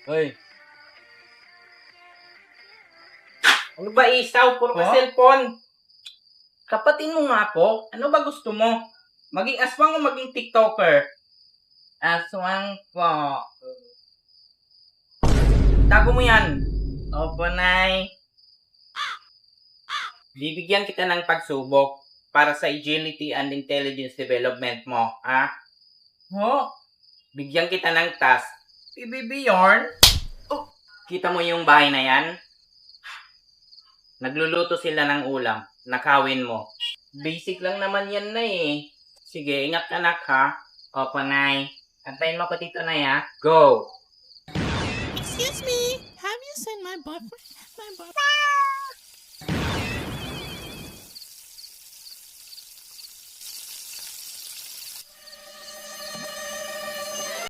Hoy, Ano ba isaw? Puro ka Oh? cellphone. Kapatin mo nga ako. Ano ba gusto mo? Maging aswang o maging TikToker? Aswang po. Tago mo yan. Opo, Nay. Bibigyan kita ng pagsubok para sa agility and intelligence development mo, ha? Ho? Bigyan kita ng task. PBB yarn? Oh, kita mo yung bahay na yan? Nagluluto sila ng ulam. Nakawin mo. Basic lang naman yan na eh. Sige, ingat anak ha. Opo, Nay. Antayin mo ko dito, Nay ha. Go! Excuse me, have you seen my boyfriend?